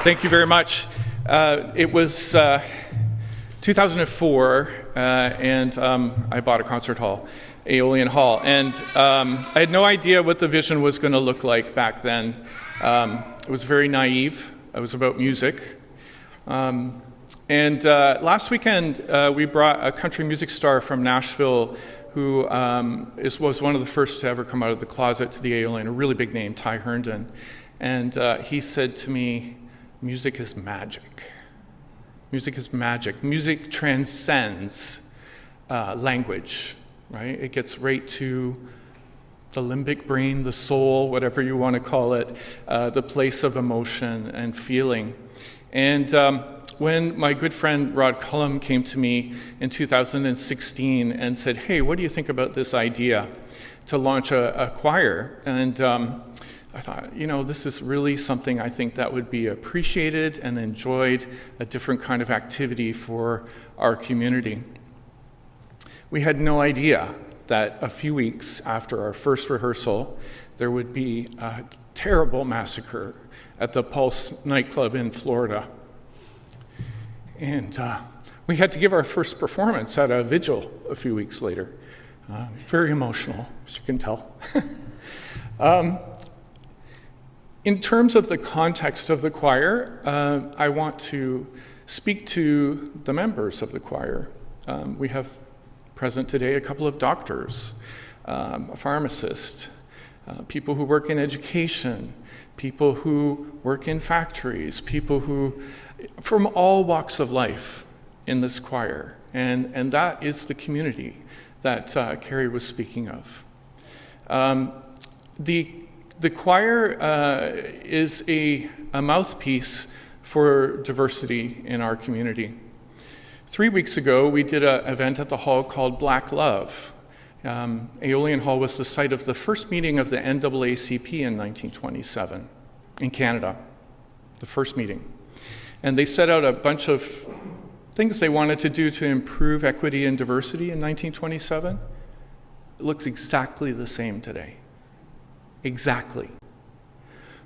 Thank you very much. It was 2004, and I bought a concert hall, Aeolian Hall, and I had no idea what the vision was going to look like back then. It was very naive. It was about music. And last weekend, we brought a country music star from Nashville who was one of the first to ever come out of the closet to the Aeolian, a really big name, Ty Herndon. And he said to me, music is magic. Music is magic. Music transcends language, right? It gets right to the limbic brain, the soul, whatever you want to call it, the place of emotion and feeling. And when my good friend Rod Cullum came to me in 2016 and said, hey, what do you think about this idea to launch a choir? And I thought, this is really something I think that would be appreciated and enjoyed, a different kind of activity for our community. We had no idea that a few weeks after our first rehearsal, there would be a terrible massacre at the Pulse nightclub in Florida. And we had to give our first performance at a vigil a few weeks later. Very emotional, as you can tell. In terms of the context of the choir, I want to speak to the members of the choir. We have present today a couple of doctors, a pharmacist, people who work in education, people who work in factories, people who, from all walks of life in this choir. And that is the community that Carrie was speaking of. The choir is a mouthpiece for diversity in our community. 3 weeks ago, we did an event at the hall called Black Love. Aeolian Hall was the site of the first meeting of the NAACP in 1927 in Canada, the first meeting. And they set out a bunch of things they wanted to do to improve equity and diversity in 1927. It looks exactly the same today. Exactly.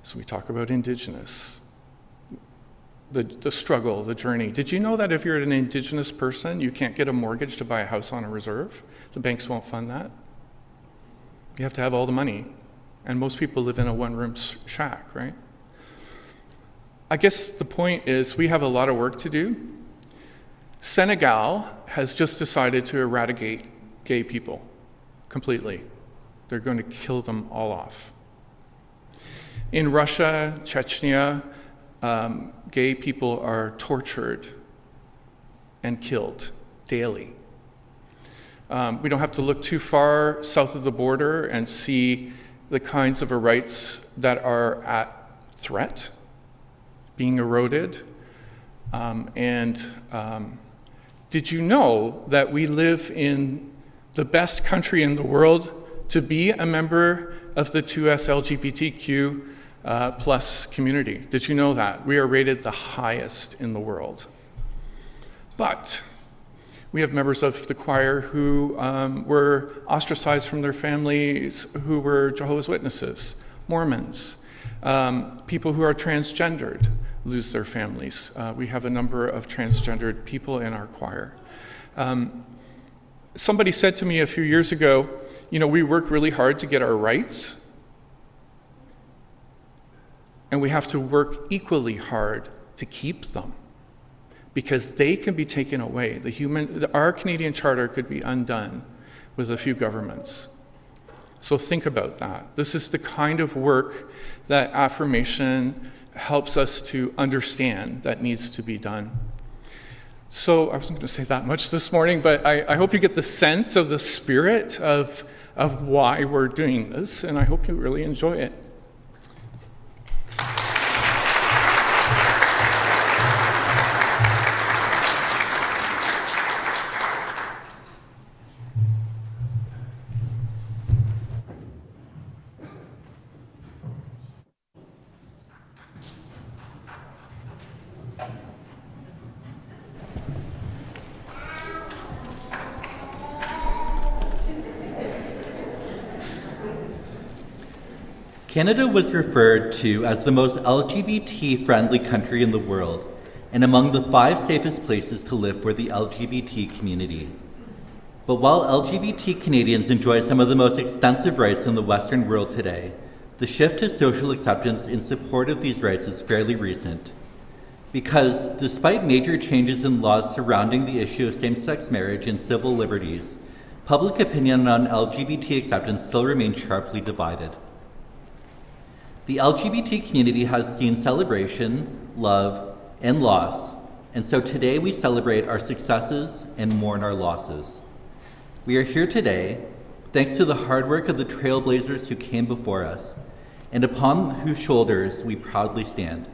So we talk about Indigenous, the struggle, the journey. Did you know that if you're an Indigenous person, you can't get a mortgage to buy a house on a reserve? The banks won't fund that. You have to have all the money. And most people live in a one-room shack, right? I guess the point is we have a lot of work to do. Senegal has just decided to eradicate gay people completely. They're going to kill them all off. In Russia, Chechnya, gay people are tortured and killed daily. We don't have to look too far south of the border and see the kinds of rights that are at threat, being eroded. Did you know that we live in the best country in the world to be a member of the 2S LGBTQ plus community? Did you know that? We are rated the highest in the world. But we have members of the choir who were ostracized from their families, who were Jehovah's Witnesses, Mormons, people who are transgendered lose their families. We have a number of transgendered people in our choir. Somebody said to me a few years ago, we work really hard to get our rights, and we have to work equally hard to keep them, because they can be taken away. Our Canadian Charter could be undone with a few governments. So think about that. This is the kind of work that affirmation helps us to understand that needs to be done. So I wasn't going to say that much this morning, but I hope you get the sense of the spirit of why we're doing this, and I hope you really enjoy it. Canada was referred to as the most LGBT-friendly country in the world and among the 5 safest places to live for the LGBT community. But while LGBT Canadians enjoy some of the most extensive rights in the Western world today, the shift to social acceptance in support of these rights is fairly recent. Because despite major changes in laws surrounding the issue of same-sex marriage and civil liberties, public opinion on LGBT acceptance still remains sharply divided. The LGBT community has seen celebration, love, and loss, and so today we celebrate our successes and mourn our losses. We are here today thanks to the hard work of the trailblazers who came before us, and upon whose shoulders we proudly stand.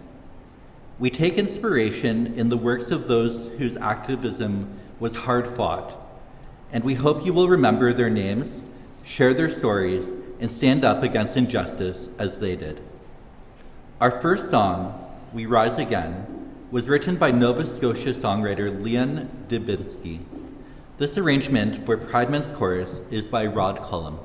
We take inspiration in the works of those whose activism was hard-fought, and we hope you will remember their names, share their stories, and stand up against injustice as they did. Our first song, We Rise Again, was written by Nova Scotia songwriter Leon Dubinsky. This arrangement for Pride Men's Chorus is by Rod Cullum.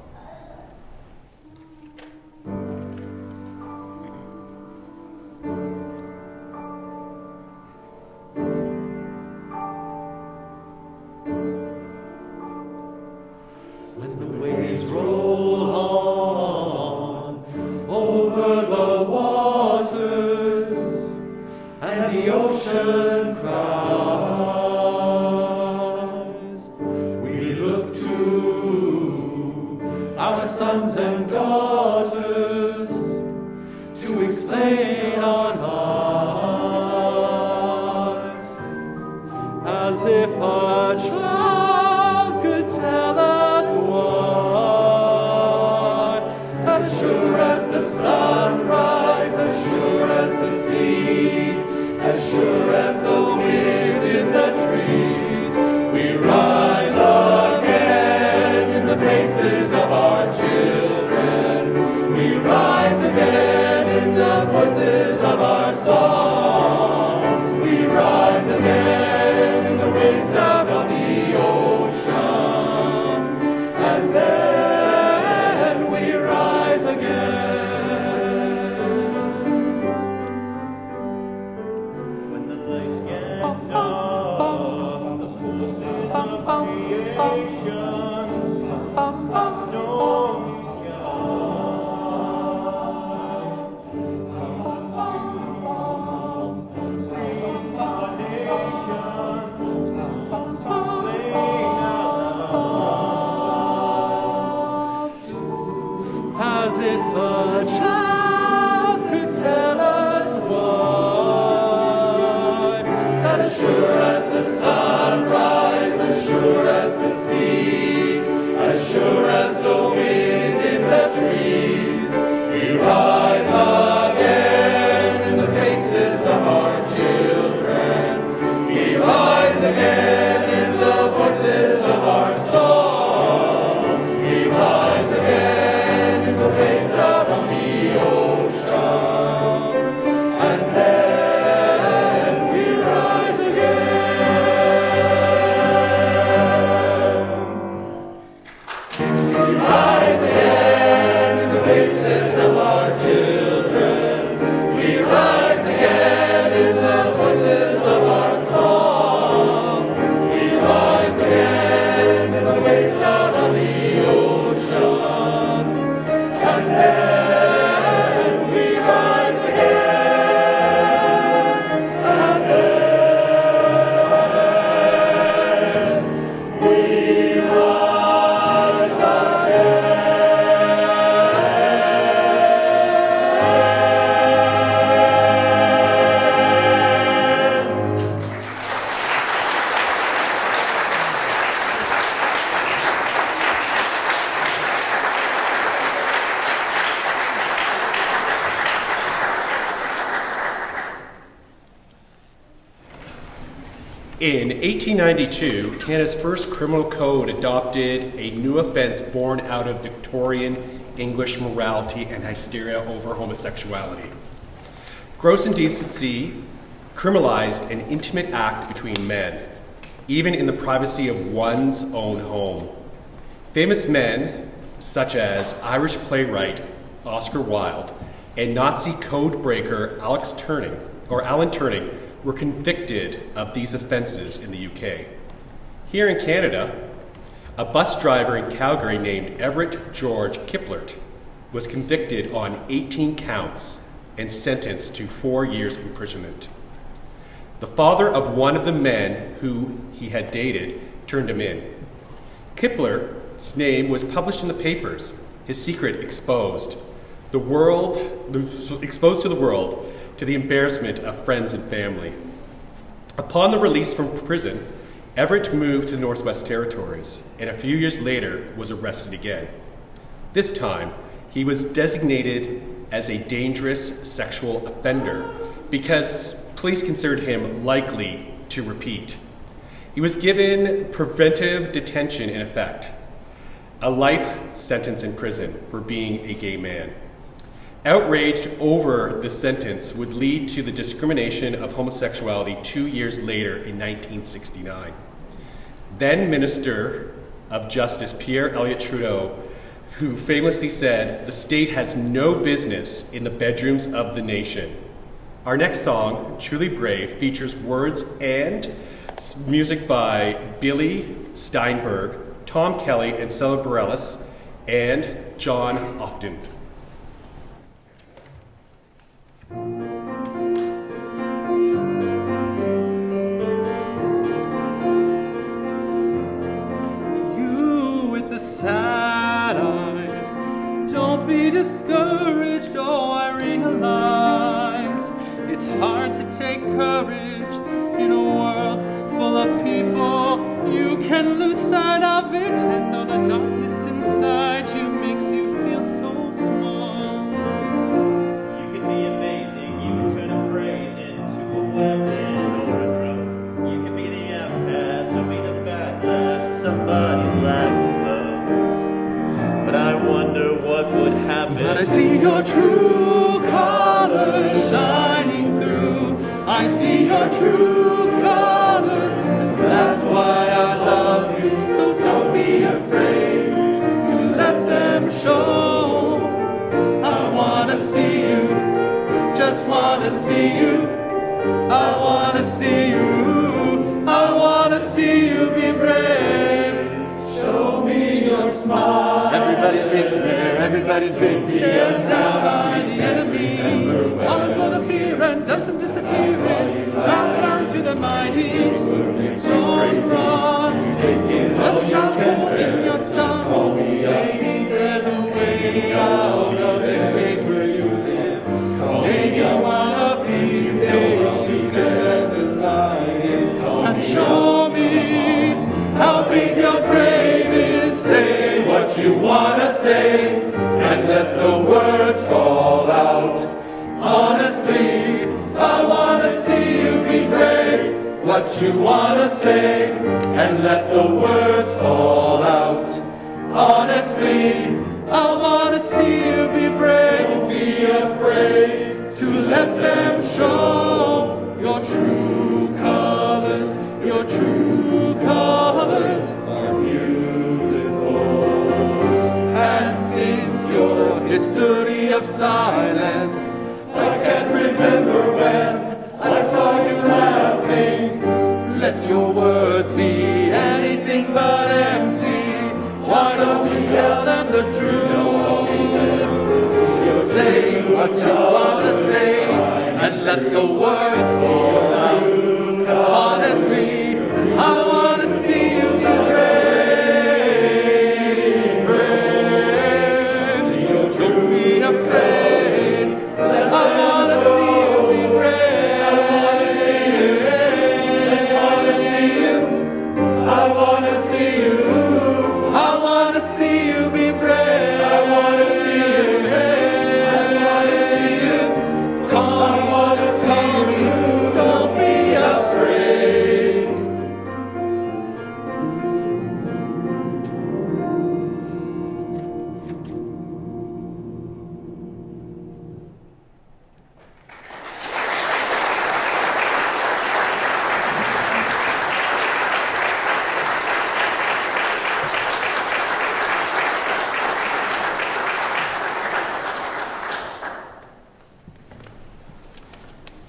In 1892, Canada's first criminal code adopted a new offense born out of Victorian English morality and hysteria over homosexuality. Gross indecency criminalized an intimate act between men, even in the privacy of one's own home. Famous men, such as Irish playwright Oscar Wilde, and Nazi code breaker Alan Turing were convicted of these offenses in the UK. Here in Canada, a bus driver in Calgary named Everett George Kiplert was convicted on 18 counts and sentenced to 4 years imprisonment. The father of one of the men who he had dated turned him in. Kipler's name was published in the papers, his secret exposed to the world, to the embarrassment of friends and family. Upon the release from prison, Everett moved to the Northwest Territories, and a few years later was arrested again. This time, he was designated as a dangerous sexual offender because police considered him likely to repeat. He was given preventive detention in effect, a life sentence in prison for being a gay man. Outraged over the sentence would lead to the discrimination of homosexuality 2 years later in 1969. Then Minister of Justice Pierre Elliott Trudeau, who famously said, "The state has no business in the bedrooms of the nation." Our next song, Truly Brave, features words and music by Billy Steinberg, Tom Kelly and Stella Bareilles, and John Often. You with the sad eyes, don't be discouraged, oh I realize it's hard to take courage in a world full of people. You can lose sight of it and know the darkness inside you makes you feel so small. You could be amazing, you could turn a phrase into a weapon or a drug. You could be the empath, or be the backlash, somebody's laughing love. But I wonder what would happen. But I see your true colors shining through. I see your true colors. That's why I love you. So don't be afraid to let them show. I wanna see you, just wanna see you. I wanna see you, I wanna see you be brave. Show me your smile. Everybody's been there, everybody's been stared down by the enemy. Falling for the fear and done some disappearing. Bow down to the mighty. Don't run, just stop holding your tongue. Maybe there's a way out of the grave where you live. Maybe one of these days you can let the light in. And show me how big your grave is. Say what you wanna say and let the words fall out. Honestly, I wanna see you be brave. What you wanna say and let the words fall out. Honestly, I wanna see you be brave. Don't be afraid to let them show your true colors. Your true colors are beautiful. And since your history of silence, I can't remember when I saw you laughing. Let your words be anything but empty. Why don't you tell them the truth? Say what you wanna say and let the words fall out. Honestly, I wanna see you be brave. Brave. Don't be afraid. I wanna see you be brave. I wanna see you. Just wanna see you. I wanna see you. I wanna see you be brave. I wanna see you. I wanna see you. Come on, I wanna see you. Don't be afraid.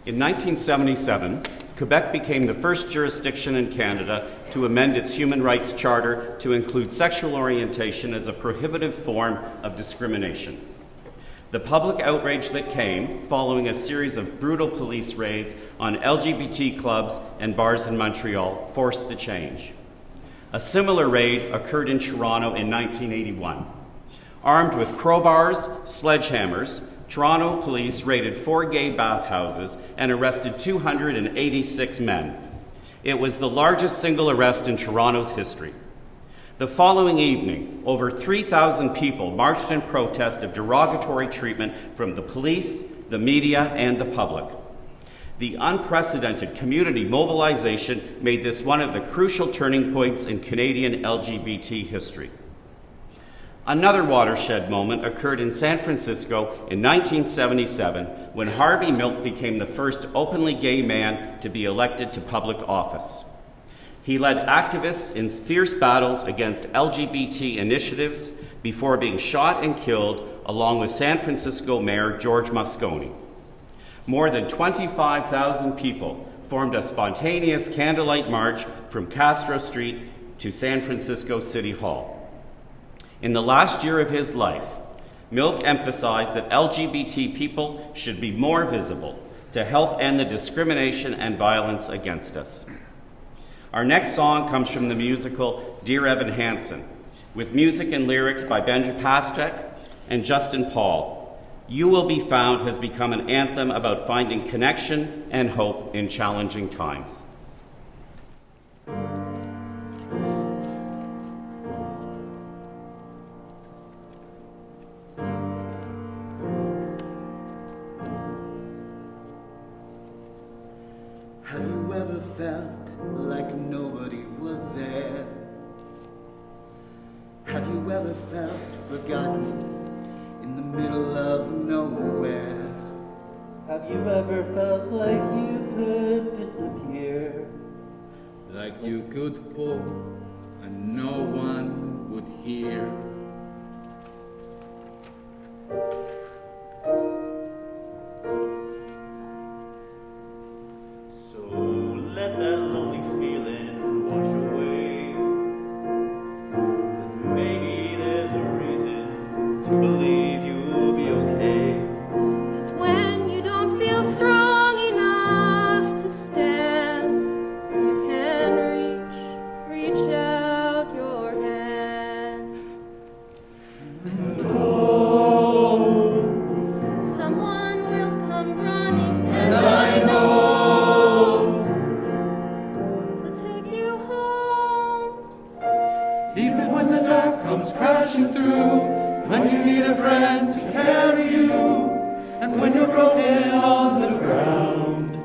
In 1977, Quebec became the first jurisdiction in Canada to amend its Human Rights Charter to include sexual orientation as a prohibitive form of discrimination. The public outrage that came following a series of brutal police raids on LGBT clubs and bars in Montreal forced the change. A similar raid occurred in Toronto in 1981. Armed with crowbars, sledgehammers, Toronto police raided 4 gay bathhouses and arrested 286 men. It was the largest single arrest in Toronto's history. The following evening, over 3,000 people marched in protest of derogatory treatment from the police, the media, and the public. The unprecedented community mobilization made this one of the crucial turning points in Canadian LGBT history. Another watershed moment occurred in San Francisco in 1977 when Harvey Milk became the first openly gay man to be elected to public office. He led activists in fierce battles against LGBT initiatives before being shot and killed along with San Francisco Mayor George Moscone. More than 25,000 people formed a spontaneous candlelight march from Castro Street to San Francisco City Hall. In the last year of his life, Milk emphasized that LGBT people should be more visible to help end the discrimination and violence against us. Our next song comes from the musical Dear Evan Hansen, with music and lyrics by Benji Pasek and Justin Paul. You Will Be Found has become an anthem about finding connection and hope in challenging times. Have you ever felt like nobody was there? Have you ever felt forgotten in the middle of nowhere? Have you ever felt like you could disappear? Like you could fall and no one would hear? So let that lonely feeling wash away. 'Cause maybe there's a reason to believe you'll be okay. 'Cause when you don't feel strong enough to stand, you can reach out your hand. Someone will come running, and I know they'll take you home. Even when the dark comes crashing through, when you need a friend to carry you, and when you're broken on the ground,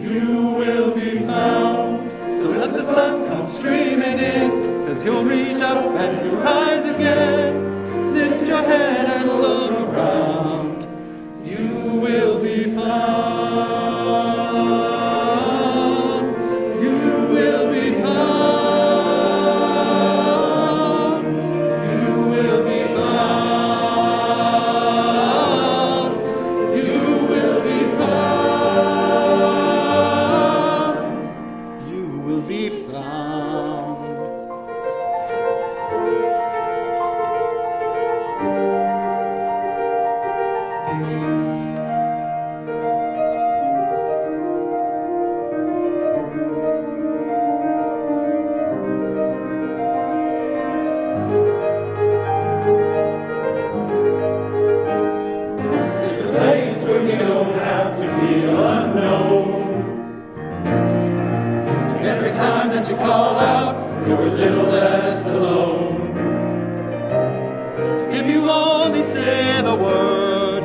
you will be found. So let the sun come streaming in, 'cause you'll reach up and you rise again. Lift your head and look around, you will be found. You will be found. You will be found. You will be found. You will be found. There's a place where you don't have to feel unknown. And every time that you call out, you're a little less alone. If you only say the word,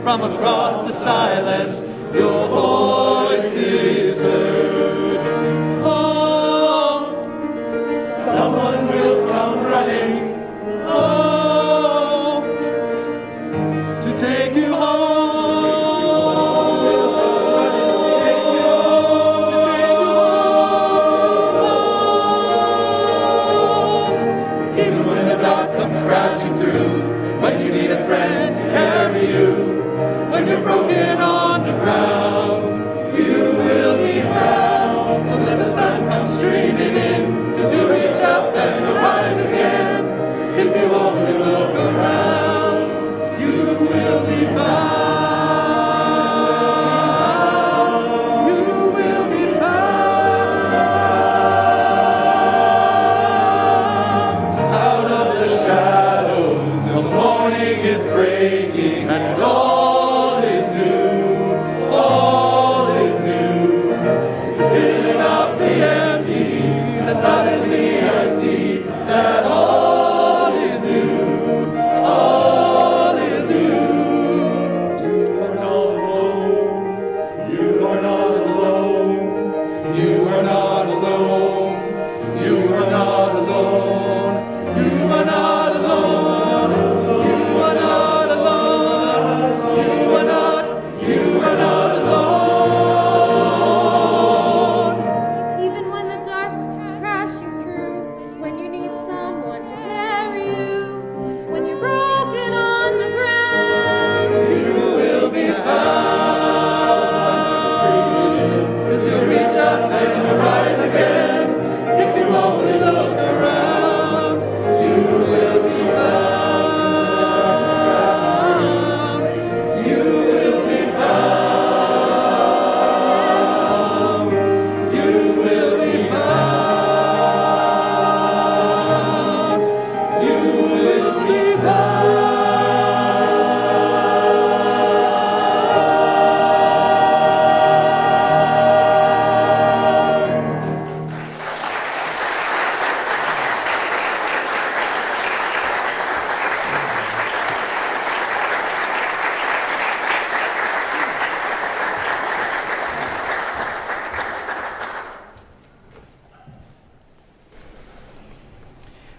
from across the silence, your voice is heard. Oh, someone will come running. Oh, to take you home. Even when the dark comes crashing through, when you need a friend to carry you, when you're broken on the ground. breaking, and all is new. All is new. He's filling up the empty, and suddenly I see that all is new. All is new. You are not alone. You are not alone. You are not alone. You are not alone. You are not alone. You are not alone. You are not. You are not alone. Even when the dark comes crashing through, when you need someone to carry you, when you're broken on the ground, You will be found. 'Cause you'll reach up and you'll rise again. If you only look around, you will be found. You will be found. You will be found. You will be found.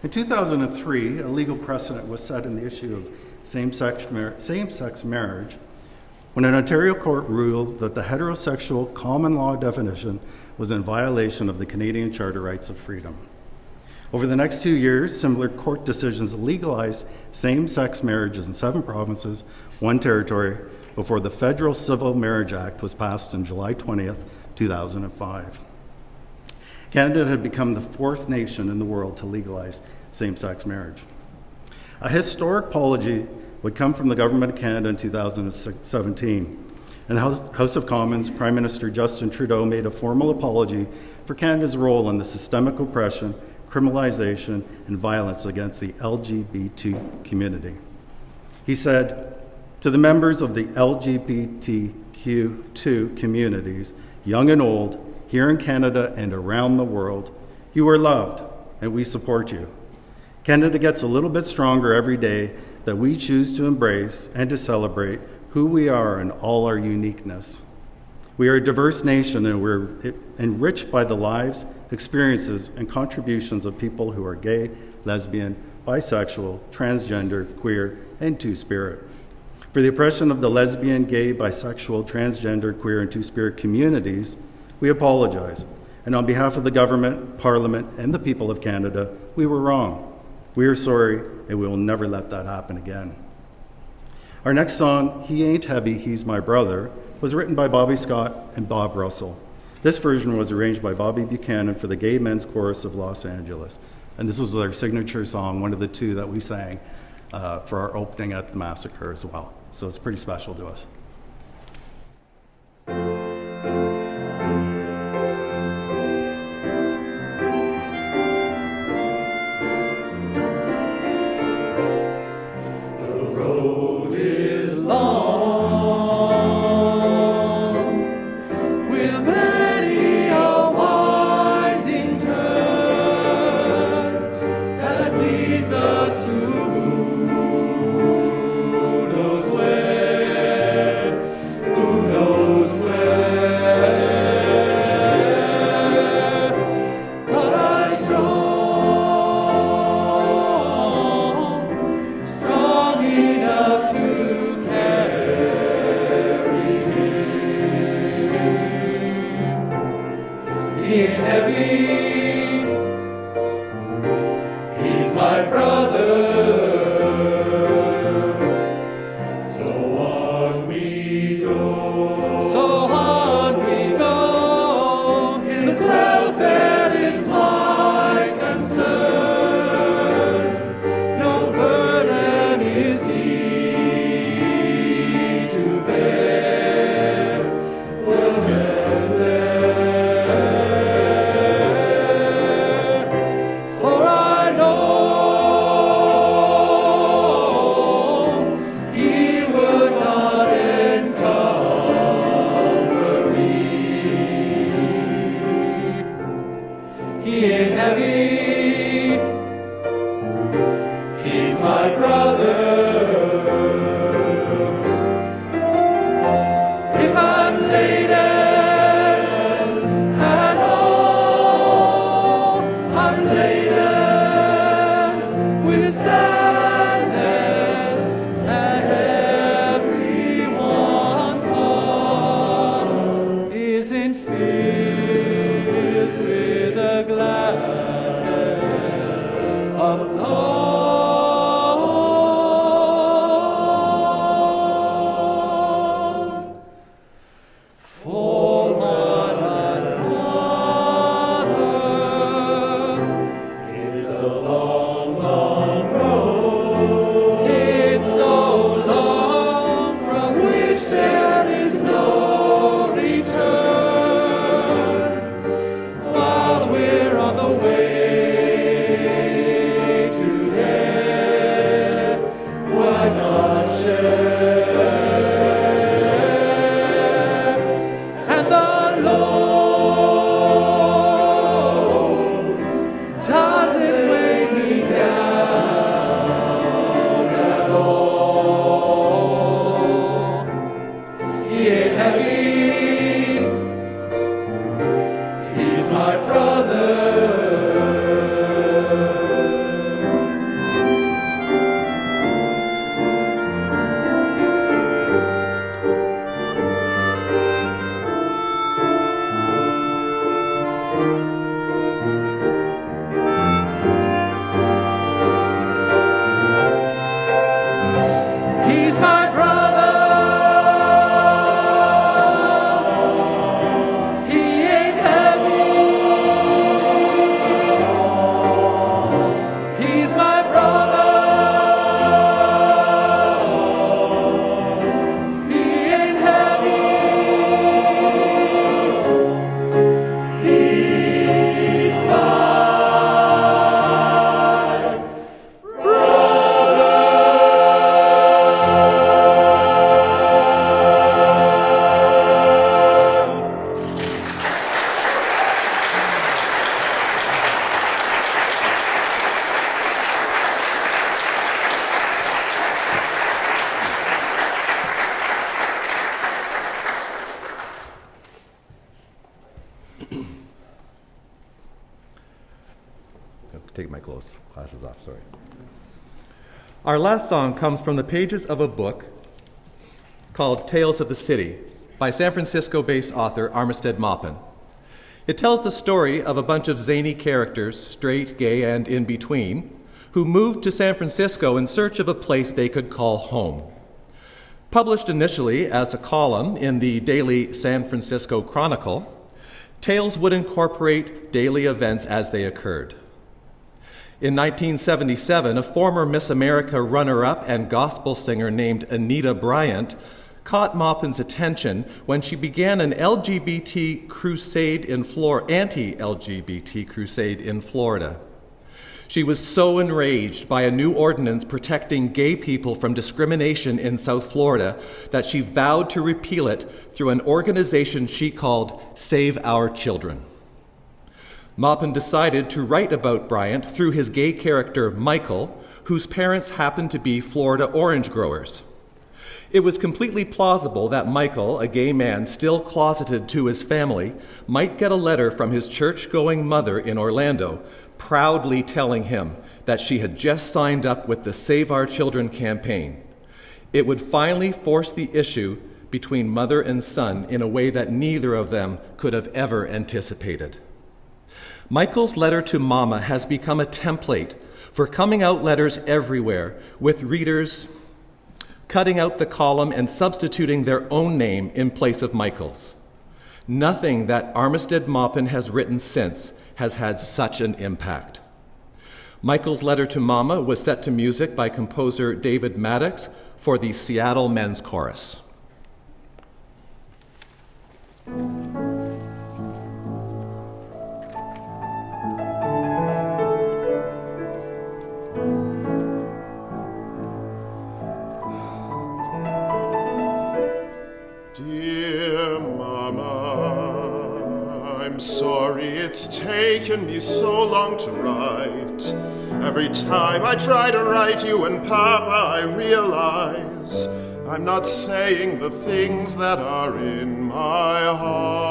In 2003, a legal precedent was set in the issue of same-sex marriage when an Ontario court ruled that the heterosexual common law definition was in violation of the Canadian Charter Rights of Freedom. Over the next 2 years, similar court decisions legalized same-sex marriages in 7 provinces, 1 territory, before the Federal Civil Marriage Act was passed on July 20th, 2005. Canada had become the 4th nation in the world to legalize same-sex marriage. A historic apology would come from the Government of Canada in 2017. In the House of Commons, Prime Minister Justin Trudeau made a formal apology for Canada's role in the systemic oppression, criminalization, and violence against the LGBT community. He said, "To the members of the LGBTQ2 communities, young and old, here in Canada and around the world, you are loved, and we support you. Canada gets a little bit stronger every day that we choose to embrace and to celebrate who we are in all our uniqueness. We are a diverse nation, and we're enriched by the lives, experiences, and contributions of people who are gay, lesbian, bisexual, transgender, queer, and two-spirit. For the oppression of the lesbian, gay, bisexual, transgender, queer, and two-spirit communities, we apologize. And on behalf of the government, Parliament, and the people of Canada, we were wrong. We are sorry, and we will never let that happen again." Our next song, "He Ain't Heavy, He's My Brother," was written by Bobby Scott and Bob Russell. This version was arranged by Bobby Buchanan for the Gay Men's Chorus of Los Angeles. And this was our signature song, one of the 2 that we sang for our opening at the Massacre as well. So it's pretty special to us. Strong enough to my glasses off, sorry. Our last song comes from the pages of a book called Tales of the City by San Francisco-based author Armistead Maupin. It tells the story of a bunch of zany characters, straight, gay, and in between, who moved to San Francisco in search of a place they could call home. Published initially as a column in the daily San Francisco Chronicle, Tales would incorporate daily events as they occurred. In 1977, a former Miss America runner-up and gospel singer named Anita Bryant caught Maupin's attention when she began an anti-LGBT crusade in Florida. She was so enraged by a new ordinance protecting gay people from discrimination in South Florida that she vowed to repeal it through an organization she called Save Our Children. Maupin decided to write about Bryant through his gay character Michael, whose parents happened to be Florida orange growers. It was completely plausible that Michael, a gay man still closeted to his family, might get a letter from his church-going mother in Orlando, proudly telling him that she had just signed up with the Save Our Children campaign. It would finally force the issue between mother and son in a way that neither of them could have ever anticipated. Michael's letter to Mama has become a template for coming out letters everywhere, with readers cutting out the column and substituting their own name in place of Michael's. Nothing that Armistead Maupin has written since has had such an impact. Michael's letter to Mama was set to music by composer David Maddox for the Seattle Men's Chorus. Dear Mama, I'm sorry it's taken me so long to write. Every time I try to write you and Papa, I realize I'm not saying the things that are in my heart.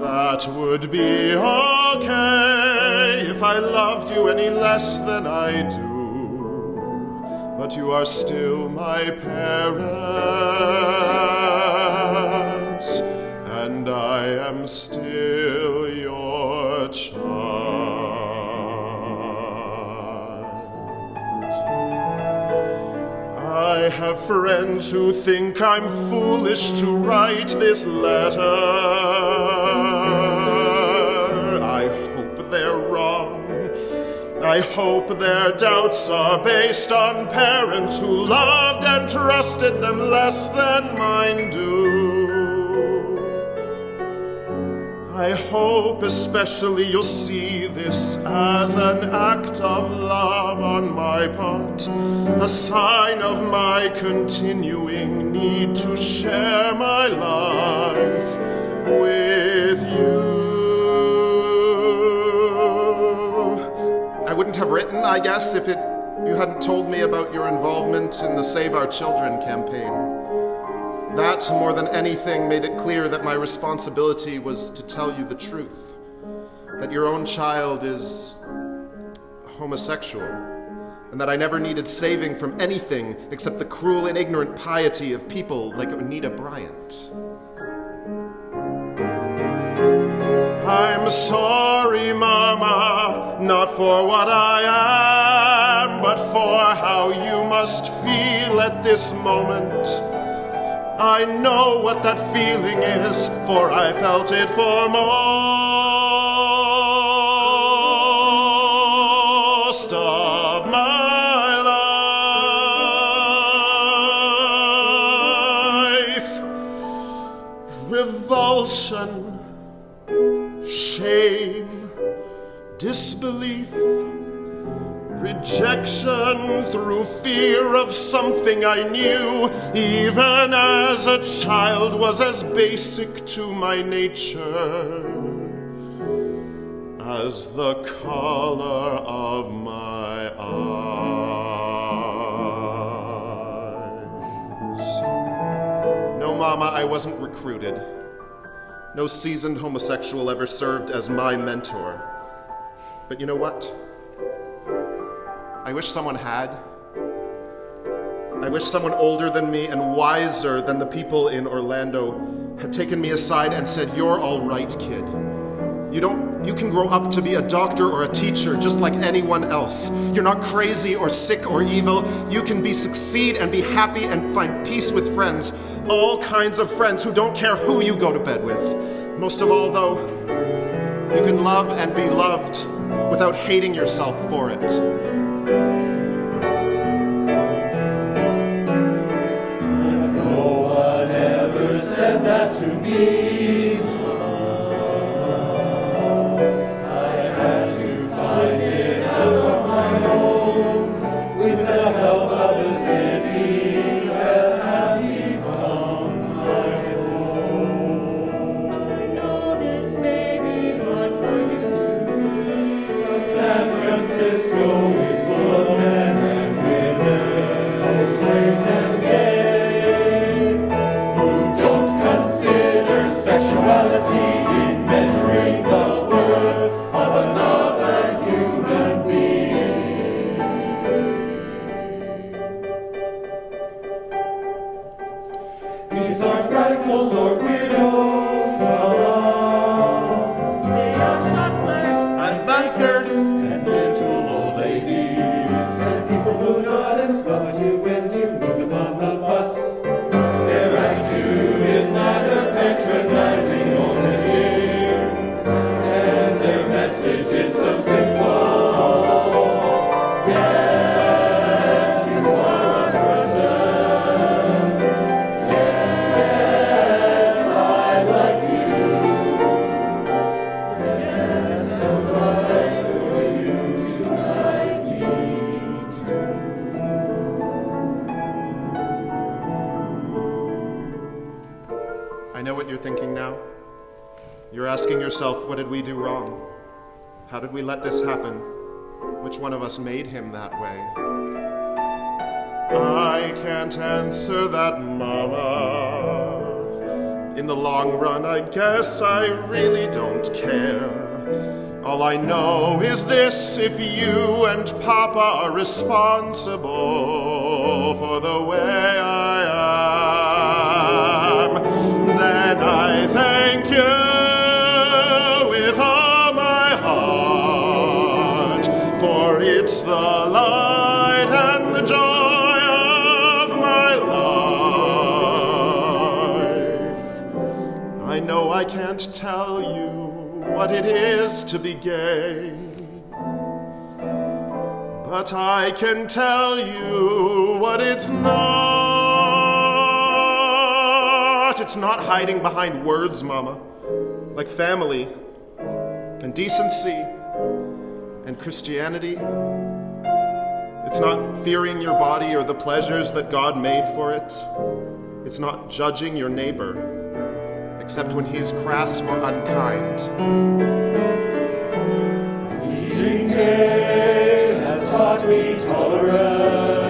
That would be okay if I loved you any less than I do. But you are still my parents, and I am still your child. I have friends who think I'm foolish to write this letter. I hope they're wrong. I hope their doubts are based on parents who loved and trusted them less than mine do. I hope especially you'll see this as an act of love on my part, a sign of my continuing need to share my life with you. I wouldn't have written, I guess, if you hadn't told me about your involvement in the Save Our Children campaign. That, more than anything, made it clear that my responsibility was to tell you the truth, that your own child is homosexual, and that I never needed saving from anything except the cruel and ignorant piety of people like Anita Bryant. I'm sorry, Mama, not for what I am, but for how you must feel at this moment. I know what that feeling is, for I felt it for most of my life. Revulsion, shame, disbelief, rejection through fear of something I knew, even as a child, was as basic to my nature as the color of my eyes. No, Mama, I wasn't recruited. No seasoned homosexual ever served as my mentor. But you know what? I wish someone had. I wish someone older than me and wiser than the people in Orlando had taken me aside and said, "You're all right, kid. You can grow up to be a doctor or a teacher just like anyone else. You're not crazy or sick or evil. You can succeed and be happy and find peace with friends. All kinds of friends who don't care who you go to bed with. Most of all, though, you can love and be loved without hating yourself for it." No one ever said that to me. These aren't radicals or weirdos. They are shop clerks and bankers and little old ladies and people who nod and smile at you when you look upon the bus. Their attitude is neither patronizing nor dear, and their message is so simple. Yes, you are a person. I know what you're thinking now. You're asking yourself, what did we do wrong? How did we let this happen? Which one of us made him that way? I can't answer that, Mama. In the long run, I guess I really don't care. All I know is this: if you and Papa are responsible for the way I am, then I thank you with all my heart, for it's the light and the joy of my life. I know I can't tell you what it is to be gay, but I can tell you what it's not. It's not hiding behind words, Mama, like family and decency and Christianity. It's not fearing your body or the pleasures that God made for it. It's not judging your neighbor, except when he's crass or unkind. Being gay has taught me tolerance,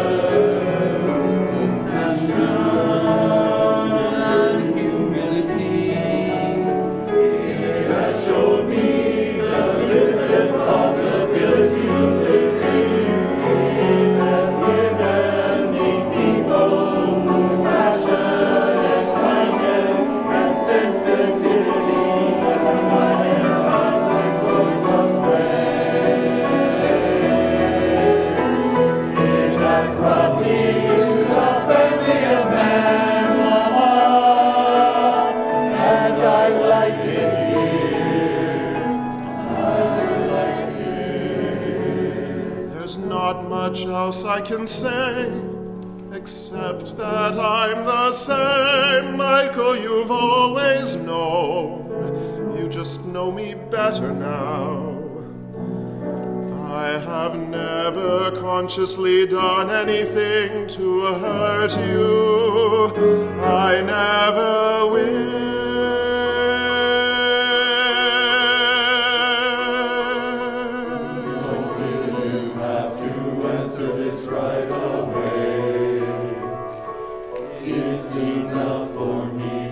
compassion, and humility. It has shown me the limitless possibilities of living. It has given me people whose passion and kindness and sensitivity has provided a constant source of strength. It has brought me to the family of man, Mama, and I like it here. I like it. There's not much else I can say, except that I'm the same Michael you've always known. You just know me better now. I have never consciously done anything to hurt you. I never will. You have to answer this right away. It's enough for me.